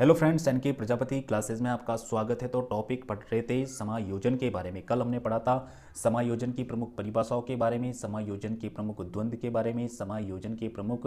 Hello friends, NK Prajapati classes में आपका स्वागत है। तो टॉपिक पढ़ रहे थे समायोजन के बारे में। कल हमने पढ़ा था समायोजन की प्रमुख परिभाषाओं के बारे में, समायोजन के प्रमुख द्वंद्व के बारे में, समायोजन के प्रमुख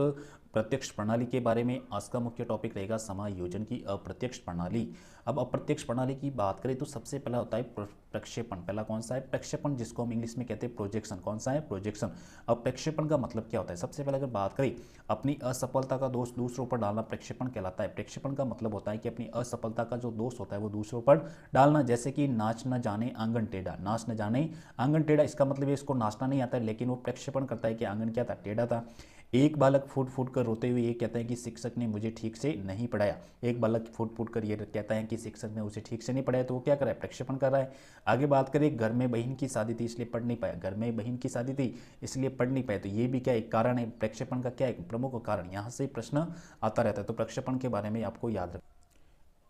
प्रत्यक्ष प्रणाली के बारे में। आज का मुख्य टॉपिक रहेगा समायोजन की अप्रत्यक्ष प्रणाली। अब अप्रत्यक्ष प्रणाली की बात करें तो सबसे पहला होता है प्रक्षेपण। पहला कौन सा है? प्रक्षेपण, जिसको हम इंग्लिश में कहते हैं प्रोजेक्शन। कौन सा है? प्रोजेक्शन। अब प्रक्षेपण का मतलब क्या होता है? सबसे पहले अगर बात करें, अपनी असफलता का दोष दूसरों पर डालना प्रक्षेपण कहलाता है। प्रक्षेपण का मतलब होता है कि अपनी असफलता का जो दोष होता है वो दूसरों पर डालना। जैसे कि नाच न जाने आंगन टेढ़ा, नाच न जाने आंगन टेढ़ा, इसका मतलब है इसको नाचना नहीं आता है, लेकिन वो प्रक्षेपण करता है कि आंगन क्या था? टेढ़ा था। एक बालक फूट फूट कर रोते हुए ये कहता है कि शिक्षक ने मुझे ठीक से नहीं पढ़ाया। एक बालक फूट फूट कर ये कहता है कि शिक्षक ने उसे ठीक से नहीं पढ़ाया, तो वो क्या कर रहा है? प्रक्षेपण कर रहा है। आगे बात करें, घर में बहन की शादी थी इसलिए पढ़ नहीं पाया। घर में बहन की शादी थी इसलिए पढ़ नहीं पाए, तो ये भी क्या एक कारण है? प्रक्षेपण का क्या है? प्रमुख कारण। यहाँ से प्रश्न आता रहता है, तो प्रक्षेपण के बारे में आपको याद रखना।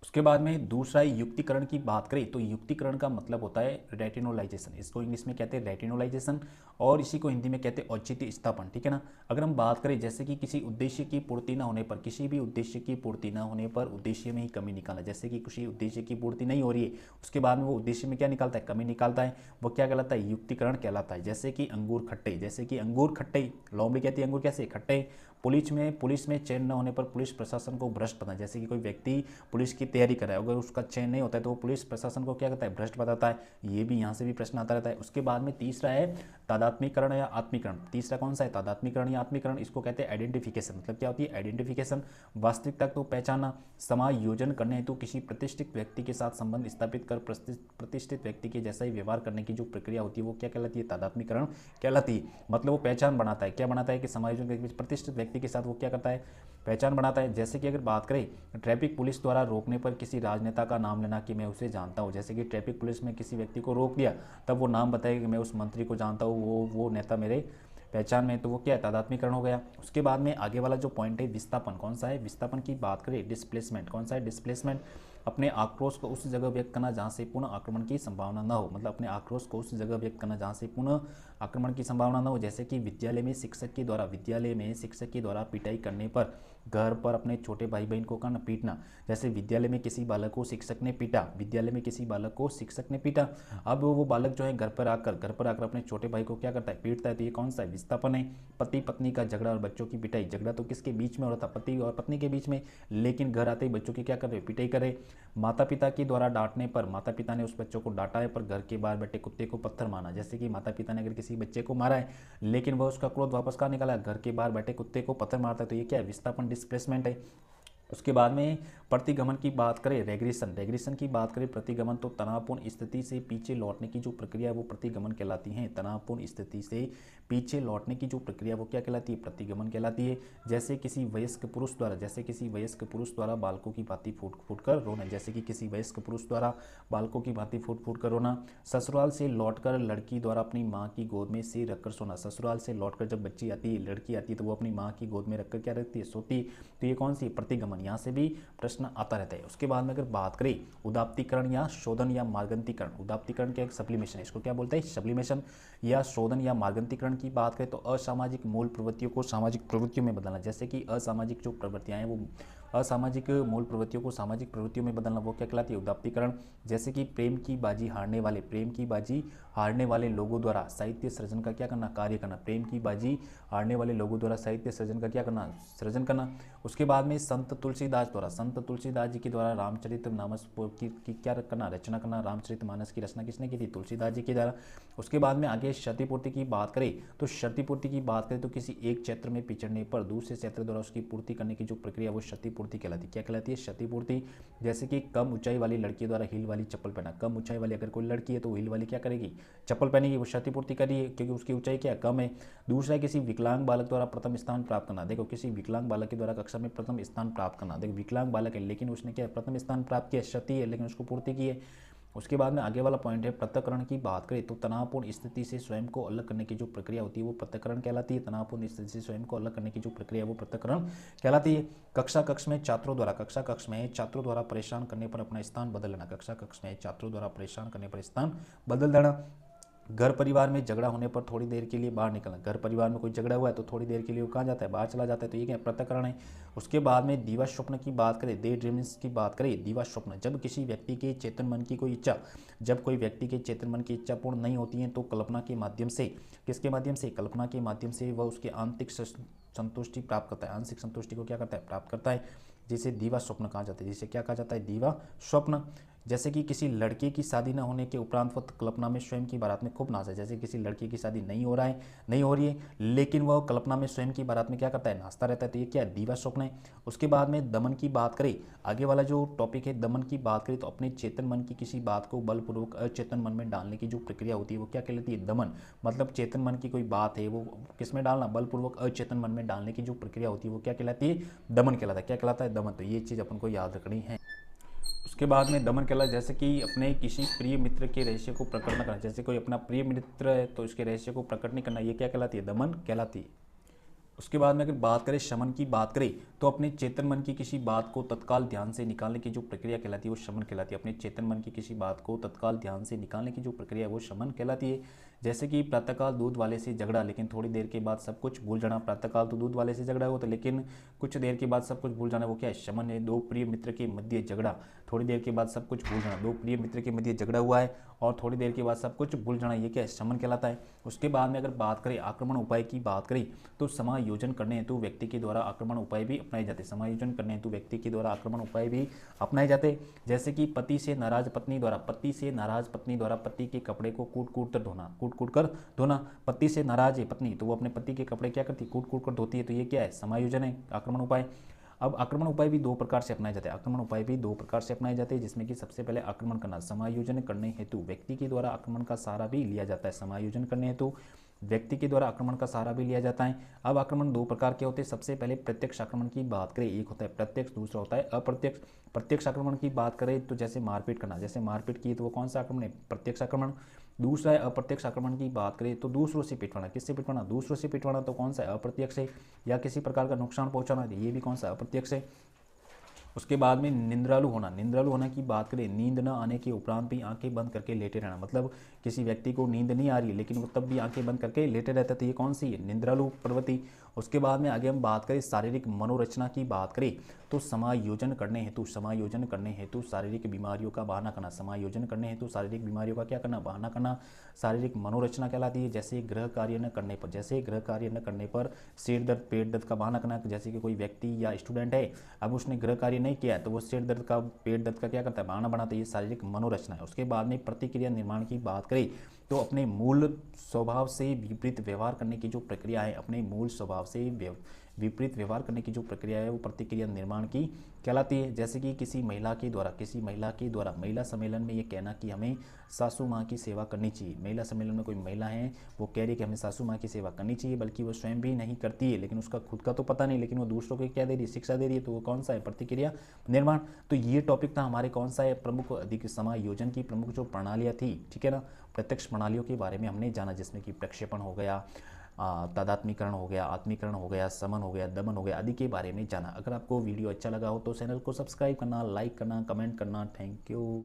उसके बाद में दूसरा युक्तिकरण की बात करें तो युक्तिकरण का मतलब होता है रेटिनोलाइजेशन। इसको इंग्लिश में कहते हैं रेटिनोलाइजेशन, और इसी को हिंदी में कहते हैं औचित्य स्थापन। ठीक है ना। अगर हम बात करें जैसे कि किसी उद्देश्य की पूर्ति न होने पर, किसी भी उद्देश्य की पूर्ति न होने पर उद्देश्य में ही कमी निकालना। जैसे कि किसी उद्देश्य की पूर्ति नहीं हो रही है, उसके बाद में वो उद्देश्य में क्या निकालता है? कमी निकालता है। वो क्या कहलाता है? युक्तिकरण कहलाता है। जैसे कि अंगूर खट्टे, जैसे कि अंगूर खट्टे, लोमड़ी कहती है अंगूर कैसे खट्टे। पुलिस में चयन न होने पर पुलिस प्रशासन को भ्रष्ट बताना। जैसे कि कोई व्यक्ति पुलिस की तैयारी कर रहा है, अगर उसका चयन नहीं होता है तो वो पुलिस प्रशासन को क्या करता है? भ्रष्ट बताता है। ये भी यहाँ से भी प्रश्न आता रहता है। उसके बाद में तीसरा है तादात्म्यकरण या आत्मीकरण। तीसरा कौन सा है? तादात्म्यकरण या आत्मीकरण। इसको कहते हैं आइडेंटिफिकेशन। मतलब क्या होती है? आइडेंटिफिकेशन, वास्तविकता को पहचाना। समायोजन करने हेतु किसी प्रतिष्ठित व्यक्ति के साथ संबंध स्थापित कर प्रतिष्ठित व्यक्ति के जैसा ही व्यवहार करने की जो प्रक्रिया होती है वो क्या कहलाती है? तादात्म्यकरण कहलाती है। मतलब वो पहचान बनाता है। क्या बनाता है? कि समायोजन के बीच प्रतिष्ठित व्यक्ति के साथ वो क्या करता है? पहचान बनाता है। जैसे कि अगर बात करें ट्रैफिक पुलिस द्वारा रोकने पर किसी राजनेता का नाम लेना कि मैं उसे जानता हूँ। जैसे कि ट्रैफिक पुलिस में किसी व्यक्ति को रोक दिया, तब वो नाम बताएगा कि मैं उस मंत्री को जानता हूँ, वो नेता मेरे पहचान में, तो वो क्या है? तादात्म्यकरण हो गया। उसके बाद में आगे वाला जो पॉइंट है विस्थापन। कौन सा है? विस्थापन की बात करें डिस्प्लेसमेंट। कौन सा है? डिस्प्लेसमेंट। अपने आक्रोश को उस जगह व्यक्त करना जहाँ से पुनः आक्रमण की संभावना न हो। मतलब अपने आक्रोश को उस जगह व्यक्त करना जहाँ से पुनः आक्रमण की संभावना न हो। जैसे कि विद्यालय में शिक्षक के द्वारा पिटाई करने पर घर पर अपने छोटे भाई बहन को करना पीटना। जैसे विद्यालय में किसी बालक को शिक्षक ने पीटा, अब वो बालक जो है घर पर आकर अपने छोटे भाई को क्या करता है? पीटता है। तो ये कौन सा है? विस्थापन है। पति पत्नी का झगड़ा और बच्चों की पिटाई। झगड़ा तो किसके बीच में हो रहा था? पति और पत्नी के बीच में, लेकिन घर आते ही बच्चों की क्या कर रहे? पिटाई कर रहे। माता पिता के द्वारा डांटने पर, माता पिता ने उस बच्चों को डांटा है पर घर के बाहर बैठे कुत्ते को पत्थर मारा। जैसे कि माता पिता ने अगर किसी बच्चे को मारा है लेकिन वह उसका क्रोध वापस कहाँ निकाला? घर के बाहर बैठे कुत्ते को पत्थर मारता है। तो ये क्या है? विस्थापन, डिस्प्लेसमेंट है। उसके बाद में प्रतिगमन की बात करें, रेग्रेशन की बात करें। प्रतिगमन तो तनावपूर्ण स्थिति से पीछे लौटने की जो प्रक्रिया है वो प्रतिगमन कहलाती है। तनावपूर्ण स्थिति से पीछे लौटने की जो प्रक्रिया वो क्या कहलाती है? प्रतिगमन कहलाती है। जैसे किसी वयस्क पुरुष द्वारा बालकों की भांति फूट फूट कर रोना। जैसे कि किसी वयस्क पुरुष द्वारा बालकों की भांति फूट फूट कर रोना। ससुराल से लौटकर लड़की द्वारा अपनी माँ की गोद में सिर रखकर सोना। ससुराल से लौटकर जब बच्ची आती है, लड़की आती है, तो वो अपनी माँ की गोद में रखकर क्या रखती है? सोती। तो ये कौन सी? प्रतिगमन। यहाँ से भी प्रश्न आता रहता है। उसके बाद में अगर बात करें उदात्तीकरण या शोधन या मार्गंतीकरण। उदात्तीकरण क्या? एक सब्लिमेशन। इसको क्या बोलते हैं? सब्लिमेशन या शोधन या मार्गंतीकरण की बात करें तो असामाजिक मूल प्रवृत्तियों को सामाजिक प्रवृत्तियों में बदलना। जैसे कि असामाजिक जो प्रवृत्तियां हैं वो असामाजिक मूल प्रवृत्तियों को सामाजिक प्रवृत्तियों में बदलना, वो क्या कहलाती है? उदात्तीकरण। जैसे कि प्रेम की बाजी हारने वाले लोगों द्वारा साहित्य सृजन का क्या करना? कार्य करना। प्रेम की बाजी हारने वाले लोगों द्वारा साहित्य सृजन का क्या करना? सृजन करना। उसके बाद में संत तुलसीदास जी के द्वारा रामचरितमानस की क्या करना? रचना करना। रामचरितमानस की रचना किसने की थी? तुलसीदास जी के द्वारा। उसके बाद में आगे क्षतिपूर्ति की बात करें तो किसी एक क्षेत्र में पिछड़ने पर दूसरे क्षेत्र द्वारा उसकी पूर्ति करने की जो प्रक्रिया वो क्षतिपूर्ति कहलाती है। क्या कहलाती है? क्षतिपूर्ति। जैसे कि कम ऊंचाई वाली लड़की द्वारा हील वाली चप्पल पहना। कम ऊंचाई वाली अगर कोई लड़की है तो हील वाली क्या करेगी? चप्पल पहनेगी। वो क्षतिपूर्ति कर रही है क्योंकि उसकी ऊंचाई क्या कम है। दूसरा, किसी विकलांग बालक द्वारा प्रथम स्थान प्राप्त करना। देखो, किसी विकलांग बालक के द्वारा कक्षा में प्रथम स्थान प्राप्त करना। देखो, विकलांग बालक है लेकिन उसने क्या प्रथम स्थान प्राप्त किया, क्षति है लेकिन उसको पूर्ति की है। उसके बाद में आगे वाला पॉइंट है पृथक्करण की बात करें तो तनावपूर्ण स्थिति से स्वयं को अलग करने की जो प्रक्रिया होती है वो पृथक्करण कहलाती है। तनावपूर्ण स्थिति से स्वयं को अलग करने की जो प्रक्रिया वो पृथक्करण कहलाती है। कक्षा में छात्रों द्वारा परेशान करने पर अपना स्थान बदल लेना। स्थान बदल देना। घर परिवार में झगड़ा होने पर थोड़ी देर के लिए बाहर निकलना, घर परिवार में कोई झगड़ा हुआ है तो थोड़ी देर के लिए वो कहाँ जाता है, बाहर चला जाता है, तो ये क्या पृथक्करण है। उसके बाद में दिवा स्वप्न की बात करें, डे ड्रीम्स की बात करें, दिवा स्वप्न जब किसी व्यक्ति के चेतन मन की कोई इच्छा, जब कोई व्यक्ति के चेतन मन की इच्छा पूर्ण नहीं होती है तो कल्पना के माध्यम से, किसके माध्यम से, कल्पना के माध्यम से वह उसके आंतरिक संतुष्टि प्राप्त करता है, आंशिक संतुष्टि को क्या करता है, प्राप्त करता है, जिसे दिवा स्वप्न कहा जाता है, जिसे क्या कहा जाता है, दिवा स्वप्न। जैसे कि किसी लड़के की शादी न होने के उपरांत वह कल्पना में स्वयं की बारात में खूब नाचा है, जैसे किसी लड़के की शादी नहीं हो रही है लेकिन वह कल्पना में स्वयं की बारात में क्या करता है, नाचता रहता है, तो ये क्या है, दिवा स्वप्न है। उसके बाद में दमन की बात करें, आगे वाला जो टॉपिक है दमन की बात करें, तो अपने चेतन मन की किसी बात को बलपूर्वक अचेतन मन में डालने की जो प्रक्रिया होती है वो क्या कहलाती है, दमन। मतलब चेतन मन की कोई बात है वो किस में डालना, बलपूर्वक अचेतन मन में डालने की जो प्रक्रिया होती है वो क्या कहलाती है, दमन कहलाता है। क्या कहलाता है, दमन। तो ये चीज़ अपन को याद रखनी है। उसके बाद में दमन कहलाता है जैसे कि अपने किसी प्रिय मित्र के रहस्य को प्रकट न करना, जैसे कोई अपना प्रिय मित्र है तो उसके रहस्य को प्रकट नहीं करना, ये क्या कहलाती है, दमन कहलाती है। उसके बाद में अगर बात करें शमन की बात करें, तो अपने चेतन मन की किसी बात को तत्काल ध्यान से निकालने की जो प्रक्रिया कहलाती है वो शमन कहलाती है। अपने चेतन मन की किसी बात को तत्काल ध्यान से निकालने की जो प्रक्रिया है वो शमन कहलाती है। जैसे कि प्रातःकाल दूध वाले से झगड़ा लेकिन थोड़ी देर के बाद सब कुछ भूल जाना, प्रातःकाल तो दूध वाले से झगड़ा हुआ था लेकिन कुछ देर के बाद सब कुछ भूल जाना, वो क्या है, शमन है। दो प्रिय मित्र के मध्य झगड़ा, थोड़ी देर के बाद सब कुछ भूल जाना, दो प्रिय मित्र के मध्य झगड़ा हुआ है और थोड़ी देर के बाद सब कुछ भूल जाना, ये क्या है, शमन कहलाता है। उसके बाद में अगर बात करें आक्रमण उपाय की बात करें, तो समायोजन करने हेतु व्यक्ति के द्वारा आक्रमण उपाय भी अपनाए जाते, समायोजन करने हेतु व्यक्ति के द्वारा आक्रमण उपाय भी अपनाए जाते। जैसे कि पति से नाराज पत्नी द्वारा पति के कपड़े को कूट कूट कर धोना, पति से नाराज है पत्नी तो वो अपने पति के कपड़े क्या करती है, कूट कूट कर धोती है, तो ये क्या है, समायोजन है, आक्रमण उपाय। अब आक्रमण उपाय भी दो प्रकार से अपनाए जाते हैं, आक्रमण उपाय भी दो प्रकार से अपनाए जाते हैं, जिसमें कि सबसे पहले आक्रमण करना, समायोजन करने हेतु व्यक्ति के द्वारा आक्रमण का सहारा भी लिया जाता है, समायोजन करने हेतु व्यक्ति के द्वारा आक्रमण का सहारा भी लिया जाता है। अब आक्रमण दो प्रकार के होते हैं, सबसे पहले प्रत्यक्ष आक्रमण की बात करें, एक होता है प्रत्यक्ष, दूसरा होता है अप्रत्यक्ष। प्रत्यक्ष आक्रमण की बात करें तो जैसे मारपीट करना, जैसे मारपीट की तो वो कौन सा आक्रमण है, प्रत्यक्ष आक्रमण। दूसरा है अप्रत्यक्ष आक्रमण की बात करें तो दूसरों से पिटवाना, किससे पिटवाना, दूसरों से पिटवाना, तो कौन सा है, अप्रत्यक्ष है। या किसी प्रकार का नुकसान पहुंचाना, ये भी कौन सा, अप्रत्यक्ष है। उसके बाद में निंद्रालु होना की बात करें, नींद न आने के उपरांत भी आंखें बंद करके लेटे रहना, मतलब किसी व्यक्ति को नींद नहीं आ रही है लेकिन वो तब भी आंखें बंद करके लेटे रहता है, तो ये कौन सी है, निंद्रालु प्रवृत्ति। उसके बाद में आगे हम बात करें शारीरिक मनोरचना की बात करें, तो समायोजन करने हेतु शारीरिक बीमारियों का बहाना करना, समायोजन करने हेतु शारीरिक बीमारियों का क्या करना, बहाना करना, शारीरिक मनोरचना कहलाती है। जैसे गृह कार्य न करने पर सिर दर्द पेट दर्द का बहाना करना, जैसे कि कोई व्यक्ति या स्टूडेंट है अब उसने गृह कार्य नहीं किया तो वो सिर दर्द का पेट दर्द का क्या करता है, बहाना बनाता है, ये शारीरिक मनोरचना है। उसके बाद में प्रतिक्रिया निर्माण की बात करें तो अपने मूल स्वभाव से विपरीत व्यवहार करने की जो प्रक्रिया है, अपने मूल स्वभाव से विपरीत व्यवहार करने की जो प्रक्रिया है वो प्रतिक्रिया निर्माण की कहलाती है। जैसे कि किसी महिला के द्वारा महिला सम्मेलन में ये कहना कि हमें सासू माँ की सेवा करनी चाहिए, महिला सम्मेलन में कोई महिला है वो कह रही है कि हमें सासू माँ की सेवा करनी चाहिए, बल्कि वो स्वयं भी नहीं करती है, लेकिन उसका खुद का तो पता नहीं, लेकिन वो दूसरों को क्या दे रही है, शिक्षा दे रही है, तो वो कौन सा है, प्रतिक्रिया निर्माण। तो ये टॉपिक था हमारे कौन सा है, प्रमुख अधिक समायोजन की प्रमुख जो प्रणालियाँ थी, ठीक है ना, प्रत्यक्ष प्रणालियों के बारे में हमने जाना, जिसमें कि प्रक्षेपण हो गया, तादात्मीकरण हो गया, आत्मीकरण हो गया, समन हो गया, दमन हो गया आदि के बारे में जाना। अगर आपको वीडियो अच्छा लगा हो तो चैनल को सब्सक्राइब करना, लाइक करना, कमेंट करना। Thank you.